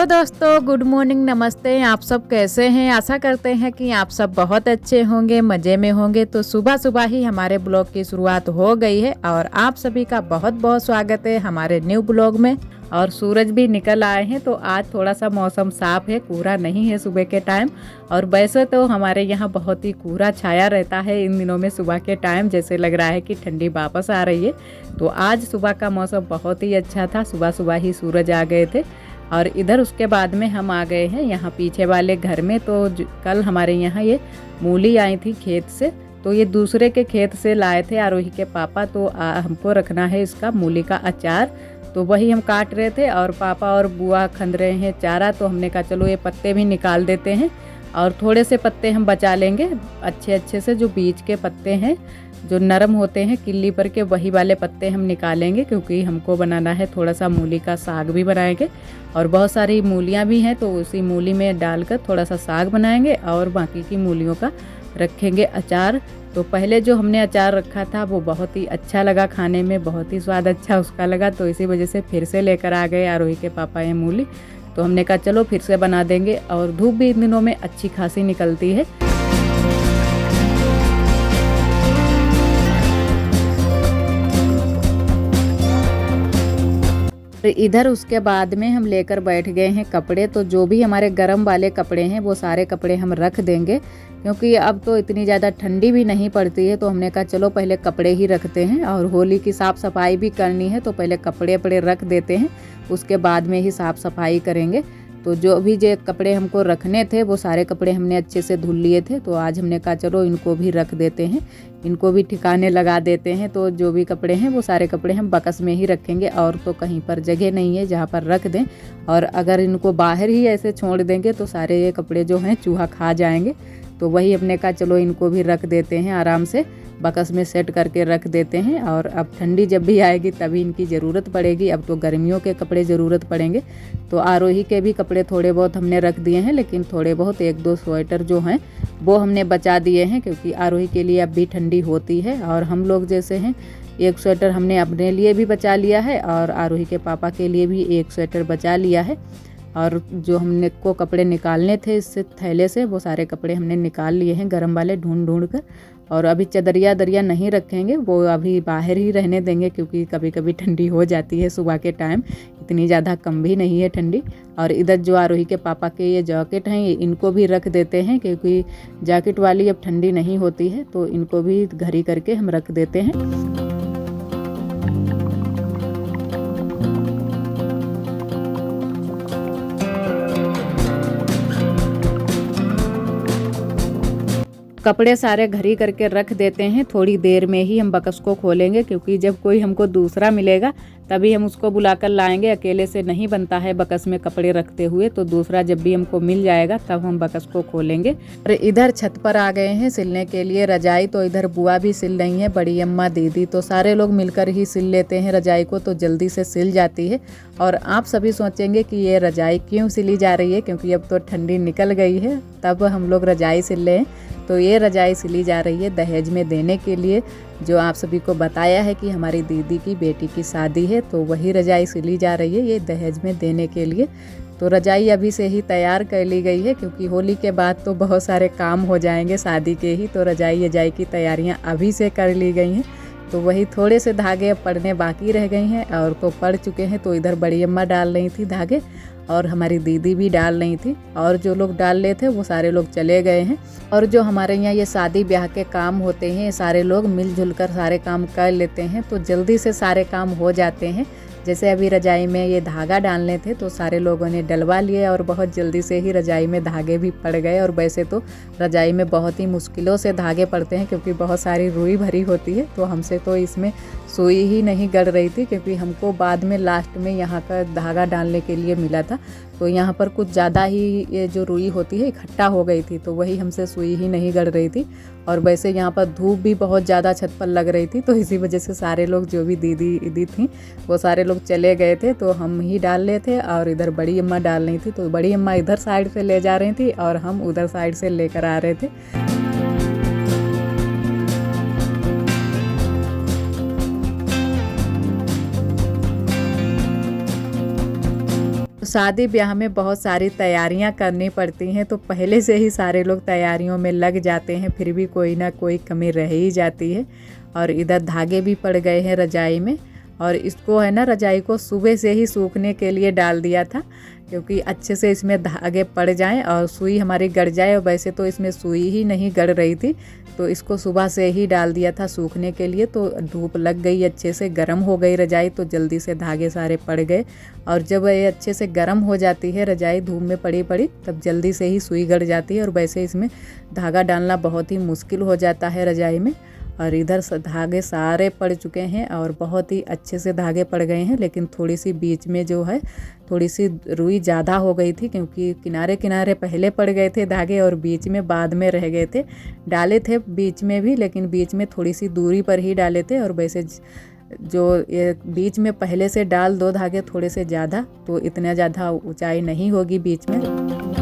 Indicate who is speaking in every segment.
Speaker 1: Hello दोस्तों, good morning, नमस्ते। आप सब कैसे हैं? आशा करते हैं कि आप सब बहुत अच्छे होंगे, मज़े में होंगे। तो सुबह सुबह ही हमारे ब्लॉग की शुरुआत हो गई है और आप सभी का बहुत बहुत स्वागत है हमारे न्यू ब्लॉग में। और सूरज भी निकल आए हैं तो आज थोड़ा सा मौसम साफ है, कोहरा नहीं है सुबह के टाइम। और वैसे तो हमारे यहाँ बहुत ही कोहरा छाया रहता है इन दिनों में सुबह के टाइम, जैसे लग रहा है कि ठंडी वापस आ रही है। तो आज सुबह का मौसम बहुत ही अच्छा था, सुबह सुबह ही सूरज आ गए थे। और इधर उसके बाद में हम आ गए हैं यहाँ पीछे वाले घर में। तो कल हमारे यहाँ ये मूली आई थी खेत से, तो ये दूसरे के खेत से लाए थे आरोही के पापा। तो हमको रखना है इसका मूली का अचार, तो वही हम काट रहे थे और पापा और बुआ खंद रहे हैं चारा। तो हमने कहा चलो ये पत्ते भी निकाल देते हैं और थोड़े से पत्ते हम बचा लेंगे, अच्छे अच्छे से जो बीज के पत्ते हैं जो नरम होते हैं किल्ली पर के, वही वाले पत्ते हम निकालेंगे क्योंकि हमको बनाना है थोड़ा सा मूली का साग भी बनाएंगे। और बहुत सारी मूलियाँ भी हैं तो उसी मूली में डालकर थोड़ा सा साग बनाएंगे और बाकी की मूलियों का रखेंगे अचार। तो पहले जो हमने अचार रखा था वो बहुत ही अच्छा लगा खाने में, बहुत ही स्वाद अच्छा उसका लगा। तो इसी वजह से फिर से लेकर आ गए आरोही के पापा ये मूली। तो हमने कहा चलो फिर से बना देंगे। और धूप भी इन दिनों में अच्छी खासी निकलती है। तो इधर उसके बाद में हम लेकर बैठ गए हैं कपड़े। तो जो भी हमारे गर्म वाले कपड़े हैं वो सारे कपड़े हम रख देंगे क्योंकि अब तो इतनी ज़्यादा ठंडी भी नहीं पड़ती है। तो हमने कहा चलो पहले कपड़े ही रखते हैं और होली की साफ़ सफाई भी करनी है, तो पहले कपड़े रख देते हैं, उसके बाद में ही साफ़ सफाई करेंगे। तो जो भी जो कपड़े हमको रखने थे वो सारे कपड़े हमने अच्छे से धुल लिए थे। तो आज हमने कहा चलो इनको भी रख देते हैं, इनको भी ठिकाने लगा देते हैं। तो जो भी कपड़े हैं वो सारे कपड़े हम बक्स में ही रखेंगे और तो कहीं पर जगह नहीं है जहाँ पर रख दें। और अगर इनको बाहर ही ऐसे छोड़ देंगे तो सारे ये कपड़े जो हैं चूहा खा जाएंगे। तो वही हमने कहा चलो इनको भी रख देते हैं, आराम से बक्स में सेट करके रख देते हैं। और अब ठंडी जब भी आएगी तभी इनकी ज़रूरत पड़ेगी, अब तो गर्मियों के कपड़े ज़रूरत पड़ेंगे। तो आरोही के भी कपड़े थोड़े बहुत हमने रख दिए हैं, लेकिन थोड़े बहुत एक दो स्वेटर जो हैं वो हमने बचा दिए हैं क्योंकि आरोही के लिए अब भी ठंडी होती है। और हम लोग जैसे हैं एक स्वेटर हमने अपने लिए भी बचा लिया है और आरोही के पापा के लिए भी एक स्वेटर बचा लिया है। और जो हमने को कपड़े निकालने थे इससे थैले से वो सारे कपड़े हमने निकाल लिए हैं गर्म वाले ढूंढ कर। और अभी चदरिया दरिया नहीं रखेंगे, वो अभी बाहर ही रहने देंगे क्योंकि कभी कभी ठंडी हो जाती है सुबह के टाइम, इतनी ज़्यादा कम भी नहीं है ठंडी। और इधर जो आरोही के पापा के ये जैकेट हैं इनको भी रख देते हैं क्योंकि जैकेट वाली अब ठंडी नहीं होती है, तो इनको भी घड़ी करके हम रख देते हैं। कपड़े सारे घड़ी करके रख देते हैं, थोड़ी देर में ही हम बक्स को खोलेंगे क्योंकि जब कोई हमको दूसरा मिलेगा तभी हम उसको बुलाकर लाएंगे। अकेले से नहीं बनता है बक्स में कपड़े रखते हुए, तो दूसरा जब भी हमको मिल जाएगा तब हम बक्स को खोलेंगे। और इधर छत पर आ गए हैं सिलने के लिए रजाई। तो इधर बुआ भी सिल रही हैं, बड़ी अम्मा, दीदी, तो सारे लोग मिलकर ही सिल लेते हैं रजाई को, तो जल्दी से सिल जाती है। और आप सभी सोचेंगे कि ये रजाई क्यों सिली जा रही है, क्योंकि अब तो ठंडी निकल गई है तब हम लोग रजाई सिल रहे हैं। तो ये रजाई सिली जा रही है दहेज में देने के लिए, जो आप सभी को बताया है कि हमारी दीदी की बेटी की शादी है, तो वही रजाई सिली जा रही है ये दहेज में देने के लिए। तो रजाई अभी से ही तैयार कर ली गई है क्योंकि होली के बाद तो बहुत सारे काम हो जाएंगे शादी के ही, तो रजाई की तैयारियां अभी से कर ली गई हैं। तो वही थोड़े से धागे अब पड़ने बाकी रह गई हैं और तो पड़ चुके हैं। तो इधर बड़ी अम्मा डाल रही थी धागे और हमारी दीदी भी डाल रही थी, और जो लोग डाल रहे थे वो सारे लोग चले गए हैं। और जो हमारे यहाँ ये शादी ब्याह के काम होते हैं सारे लोग मिलजुल कर सारे काम कर लेते हैं, तो जल्दी से सारे काम हो जाते हैं। जैसे अभी रजाई में ये धागा डालने थे तो सारे लोगों ने डलवा लिए और बहुत जल्दी से ही रजाई में धागे भी पड़ गए। और वैसे तो रजाई में बहुत ही मुश्किलों से धागे पड़ते हैं क्योंकि बहुत सारी रुई भरी होती है, तो हमसे तो इसमें सुई ही नहीं गड़ रही थी क्योंकि हमको बाद में लास्ट में यहाँ का धागा डालने के लिए मिला था। तो यहाँ पर कुछ ज़्यादा ही ये जो रुई होती है इकट्ठा हो गई थी, तो वही हमसे सुई ही नहीं गड़ रही थी। और वैसे यहाँ पर धूप भी बहुत ज़्यादा छत पर लग रही थी, तो इसी वजह से सारे लोग जो भी दीदी थी वो सारे लोग चले गए थे, तो हम ही डाल रहे थे। और इधर बड़ी अम्मा डाल रही थी, तो बड़ी अम्मा इधर साइड से ले जा रही थी और हम उधर साइड से लेकर आ रहे थे। शादी ब्याह में बहुत सारी तैयारियां करनी पड़ती हैं, तो पहले से ही सारे लोग तैयारियों में लग जाते हैं, फिर भी कोई ना कोई कमी रह ही जाती है। और इधर धागे भी पड़ गए हैं रजाई में, और इसको है ना रजाई को सुबह से ही सूखने के लिए डाल दिया था, क्योंकि अच्छे से इसमें धागे पड़ जाएं और सुई हमारी गड़ जाए। और वैसे तो इसमें सुई ही नहीं गड़ रही थी, तो इसको सुबह से ही डाल दिया था सूखने के लिए। तो धूप लग गई, अच्छे से गर्म हो गई रजाई, तो जल्दी से धागे सारे पड़ गए। और जब ये अच्छे से गर्म हो जाती है रजाई धूप में पड़ी पड़ी, तब जल्दी से ही सुई गड़ जाती है। और वैसे इसमें धागा डालना बहुत ही मुश्किल हो जाता है रजाई में। और इधर धागे सारे पड़ चुके हैं और बहुत ही अच्छे से धागे पड़ गए हैं, लेकिन थोड़ी सी बीच में जो है थोड़ी सी रुई ज़्यादा हो गई थी, क्योंकि किनारे किनारे पहले पड़ गए थे धागे और बीच में बाद में रह गए थे। डाले थे बीच में भी, लेकिन बीच में थोड़ी सी दूरी पर ही डाले थे। और वैसे जो ये बीच में पहले से डाल दो धागे थोड़े से ज़्यादा, तो इतना ज़्यादा ऊंचाई नहीं होगी बीच में।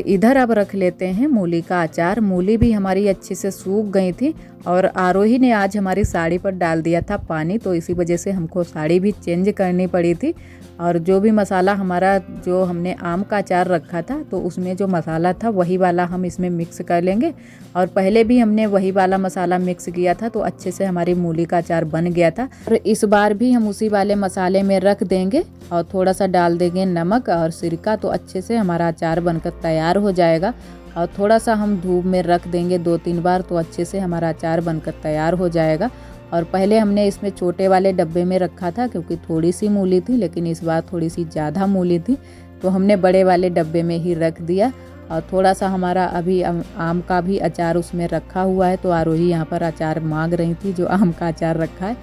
Speaker 1: इधर अब रख लेते हैं मूली का अचार। मूली भी हमारी अच्छे से सूख गई थी, और आरोही ने आज हमारी साड़ी पर डाल दिया था पानी, तो इसी वजह से हमको साड़ी भी चेंज करनी पड़ी थी। और जो भी मसाला हमारा जो हमने आम का अचार रखा था, तो उसमें जो मसाला था वही वाला हम इसमें मिक्स कर लेंगे। और पहले भी हमने वही वाला मसाला मिक्स किया था, तो अच्छे से हमारी मूली का अचार बन गया था। और इस बार भी हम उसी वाले मसाले में रख देंगे और थोड़ा सा डाल देंगे नमक और सिरका, तो अच्छे से हमारा अचार बनकर तैयार हो जाएगा। और थोड़ा सा हम धूप में रख देंगे 2-3 बार, तो अच्छे से हमारा अचार बनकर तैयार हो जाएगा। और पहले हमने इसमें छोटे वाले डब्बे में रखा था, क्योंकि थोड़ी सी मूली थी, लेकिन इस बार थोड़ी सी ज़्यादा मूली थी, तो हमने बड़े वाले डब्बे में ही रख दिया। और थोड़ा सा हमारा अभी आम का भी अचार उसमें रखा हुआ है, तो आरोही यहाँ पर अचार मांग रही थी जो आम का अचार रखा है,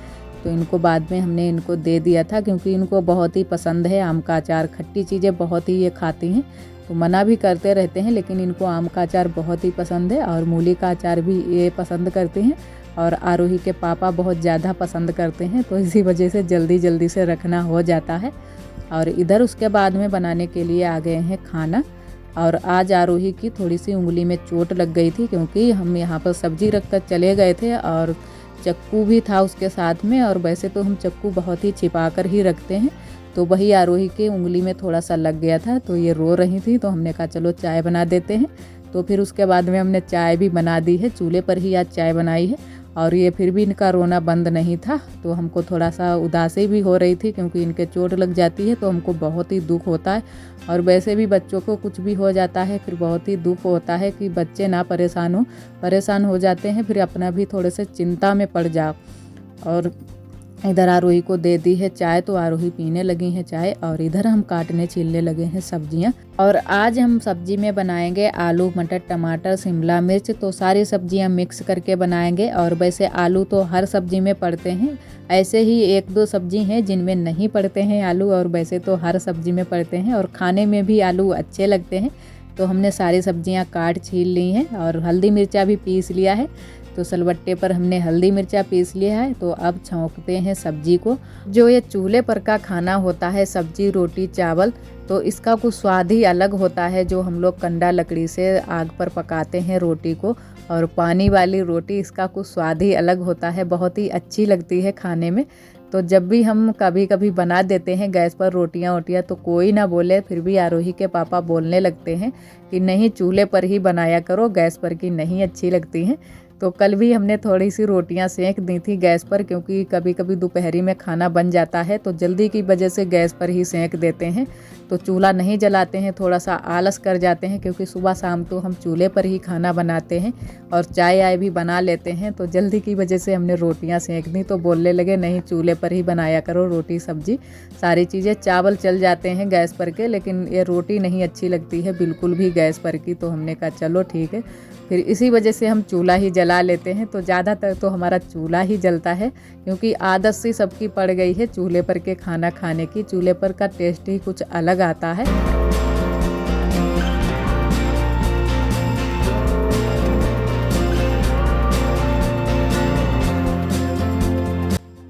Speaker 1: तो इनको बाद में हमने इनको दे दिया था, क्योंकि इनको बहुत ही पसंद है आम का अचार। खट्टी चीज़ें बहुत ही ये खाती हैं, तो मना भी करते रहते हैं, लेकिन इनको आम का अचार बहुत ही पसंद है। और मूली का अचार भी ये पसंद करते हैं, और आरोही के पापा बहुत ज़्यादा पसंद करते हैं, तो इसी वजह से जल्दी जल्दी से रखना हो जाता है। और इधर उसके बाद में बनाने के लिए आ गए हैं खाना। और आज आरोही की थोड़ी सी उंगली में चोट लग गई थी, क्योंकि हम यहाँ पर सब्जी रख कर चले गए थे और चक्कू भी था उसके साथ में। और वैसे तो हम चक्कू बहुत ही छिपा कर ही रखते हैं, तो वही आरोही के उंगली में थोड़ा सा लग गया था, तो ये रो रही थी, तो हमने कहा चलो चाय बना देते हैं। तो फिर उसके बाद में हमने चाय भी बना दी है, चूल्हे पर ही आज चाय बनाई है। और ये फिर भी इनका रोना बंद नहीं था, तो हमको थोड़ा सा उदासी भी हो रही थी, क्योंकि इनके चोट लग जाती है तो हमको बहुत ही दुख होता है। और वैसे भी बच्चों को कुछ भी हो जाता है फिर बहुत ही दुख होता है कि बच्चे ना परेशान हो जाते हैं, फिर अपना भी थोड़े से चिंता में पड़ जाओ। और इधर आरोही को दे दी है चाय, तो आरोही पीने लगी हैं चाय। और इधर हम काटने छीलने लगे हैं सब्जियां। और आज हम सब्जी में बनाएंगे आलू, मटर, टमाटर, शिमला मिर्च, तो सारी सब्जियां मिक्स करके बनाएंगे। और वैसे आलू तो हर सब्जी में पड़ते हैं, ऐसे ही 1-2 सब्जी हैं जिनमें नहीं पड़ते हैं आलू, और वैसे तो हर सब्जी में पड़ते हैं और खाने में भी आलू अच्छे लगते हैं। तो हमने सारी सब्जियां काट छील ली हैं और हल्दी मिर्चा भी पीस लिया है, तो सिलबट्टे पर हमने हल्दी मिर्चा पीस लिया है। तो अब छौंकते हैं सब्जी को। जो ये चूल्हे पर का खाना होता है, सब्जी, रोटी, चावल, तो इसका कुछ स्वाद ही अलग होता है। जो हम लोग कंडा लकड़ी से आग पर पकाते हैं रोटी को, और पानी वाली रोटी, इसका कुछ स्वाद ही अलग होता है, बहुत ही अच्छी लगती है खाने में। तो जब भी हम कभी कभी बना देते हैं गैस पर रोटियां वोटियाँ, तो कोई ना बोले, फिर भी आरोही के पापा बोलने लगते हैं कि नहीं, चूल्हे पर ही बनाया करो, गैस पर की नहीं अच्छी लगती हैं। तो कल भी हमने थोड़ी सी रोटियां सेंक दी थी गैस पर, क्योंकि कभी कभी दोपहरी में खाना बन जाता है, तो जल्दी की वजह से गैस पर ही सेंक देते हैं, तो चूल्हा नहीं जलाते हैं, थोड़ा सा आलस कर जाते हैं, क्योंकि सुबह शाम तो हम चूल्हे पर ही खाना बनाते हैं और चाय आय भी बना लेते हैं। तो जल्दी की वजह से हमने रोटियां सेंक दी, तो बोलने लगे नहीं, चूल्हे पर ही बनाया करो रोटी, सब्जी, सारी चीज़ें। चावल चल जाते हैं गैस पर के, लेकिन ये रोटी नहीं अच्छी लगती है बिल्कुल भी गैस पर की। तो हमने कहा चलो ठीक है, फिर इसी वजह से हम चूल्हा ही जला लेते हैं। तो ज़्यादातर तो हमारा चूल्हा ही जलता है, क्योंकि आदत सी सबकी पड़ गई है चूल्हे पर के खाना खाने की। चूल्हे पर का टेस्ट ही कुछ अलग आता है।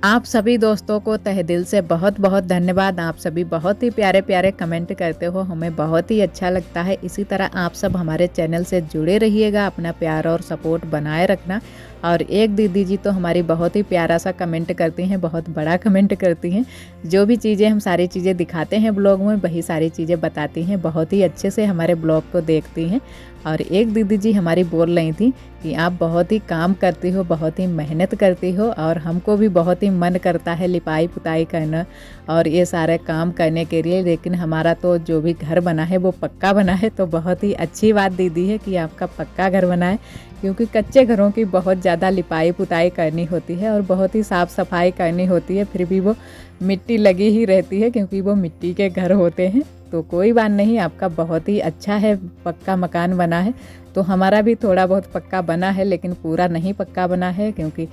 Speaker 1: आप सभी दोस्तों को तहे दिल से बहुत बहुत धन्यवाद। आप सभी बहुत ही प्यारे प्यारे कमेंट करते हो, हमें बहुत ही अच्छा लगता है। इसी तरह आप सब हमारे चैनल से जुड़े रहिएगा, अपना प्यार और सपोर्ट बनाए रखना। और एक दीदी जी तो हमारी बहुत ही प्यारा सा कमेंट करती हैं, बहुत बड़ा कमेंट करती हैं। जो भी चीज़ें हम सारी चीज़ें दिखाते हैं ब्लॉग में, वही सारी चीज़ें बताती हैं, बहुत ही अच्छे से हमारे ब्लॉग को देखती हैं। और एक दीदी जी हमारी बोल रही थी कि आप बहुत ही काम करती हो, बहुत ही मेहनत करती हो, और हमको भी बहुत ही मन करता है लिपाई पुताई करना और ये सारे काम करने के लिए, लेकिन हमारा तो जो भी घर बना है वो पक्का बना है। तो बहुत ही अच्छी बात दीदी है कि आपका पक्का घर बना है, क्योंकि कच्चे घरों की बहुत ज़्यादा लिपाई पुताई करनी होती है और बहुत ही साफ़ सफाई करनी होती है, फिर भी वो मिट्टी लगी ही रहती है क्योंकि वो मिट्टी के घर होते हैं। तो कोई बात नहीं, आपका बहुत ही अच्छा है, पक्का मकान बना है। तो हमारा भी थोड़ा बहुत पक्का बना है, लेकिन पूरा नहीं पक्का बना है, क्योंकि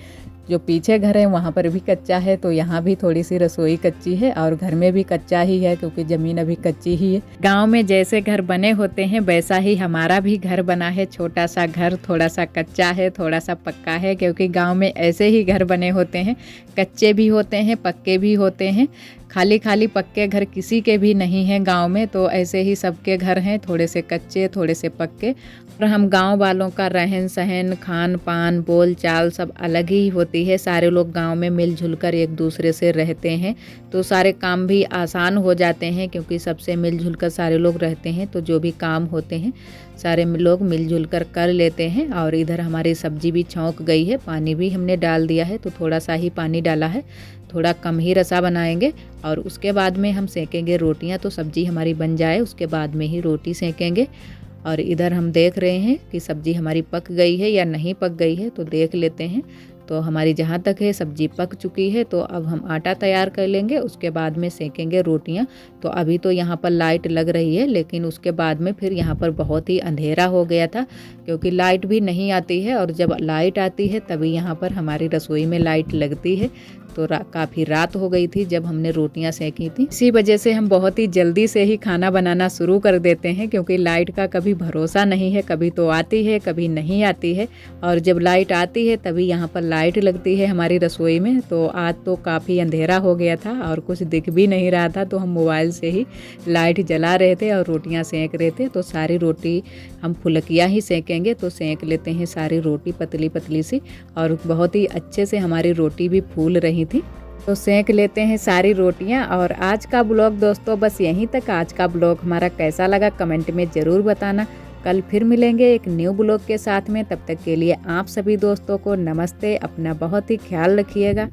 Speaker 1: जो पीछे घर है वहाँ पर भी कच्चा है, तो यहाँ भी थोड़ी सी रसोई कच्ची है और घर में भी कच्चा ही है, क्योंकि ज़मीन अभी कच्ची ही है। गांव में जैसे घर बने होते हैं वैसा ही हमारा भी घर बना है, छोटा सा घर, थोड़ा सा कच्चा है, थोड़ा सा पक्का है, क्योंकि गांव में ऐसे ही घर बने होते हैं, कच्चे भी होते हैं, पक्के भी होते हैं। खाली खाली पक्के घर किसी के भी नहीं हैं गांव में, तो ऐसे ही सबके घर हैं, थोड़े से कच्चे थोड़े से पक्के। और हम गांव वालों का रहन सहन, खान पान, बोल चाल सब अलग ही होती है। सारे लोग गांव में मिलजुल कर एक दूसरे से रहते हैं, तो सारे काम भी आसान हो जाते हैं, क्योंकि सबसे मिलजुल कर सारे लोग रहते हैं, तो जो भी काम होते हैं सारे लोग मिलजुल कर लेते हैं। और इधर हमारी सब्जी भी छौंक गई है, पानी भी हमने डाल दिया है, तो थोड़ा सा ही पानी डाला है, थोड़ा कम ही रसा बनाएंगे और उसके बाद में हम सेकेंगे रोटियां। तो सब्जी हमारी बन जाए उसके बाद में ही रोटी सेकेंगे। और इधर हम देख रहे हैं कि सब्जी हमारी पक गई है या नहीं पक गई है, तो देख लेते हैं। तो हमारी जहाँ तक है सब्जी पक चुकी है, तो अब हम आटा तैयार कर लेंगे, उसके बाद में सेकेंगे रोटियाँ। तो अभी तो यहाँ पर लाइट लग रही है, लेकिन उसके बाद में फिर यहाँ पर बहुत ही अंधेरा हो गया था, क्योंकि लाइट भी नहीं आती है, और जब लाइट आती है तभी यहाँ पर हमारी रसोई में लाइट लगती है। तो काफ़ी रात हो गई थी जब हमने रोटियां सेकी थी। इसी वजह से हम बहुत ही जल्दी से ही खाना बनाना शुरू कर देते हैं, क्योंकि लाइट का कभी भरोसा नहीं है, कभी तो आती है कभी नहीं आती है। और जब लाइट आती है तभी यहाँ पर लाइट लगती है हमारी रसोई में। तो आज तो काफ़ी अंधेरा हो गया था और कुछ दिख भी नहीं रहा था, तो हम मोबाइल से ही लाइट जला रहे थे और रोटियाँ सेक रहे थे। तो सारी रोटी हम फुलकियाँ ही सेकेंगे, तो सेक लेते हैं सारी रोटी पतली पतली सी, और बहुत ही अच्छे से हमारी रोटी भी फूल रही थी। तो सेक लेते हैं सारी रोटियां। और आज का ब्लॉग दोस्तों बस यहीं तक। आज का ब्लॉग हमारा कैसा लगा कमेंट में ज़रूर बताना। कल फिर मिलेंगे एक न्यू ब्लॉग के साथ में, तब तक के लिए आप सभी दोस्तों को नमस्ते। अपना बहुत ही ख्याल रखिएगा।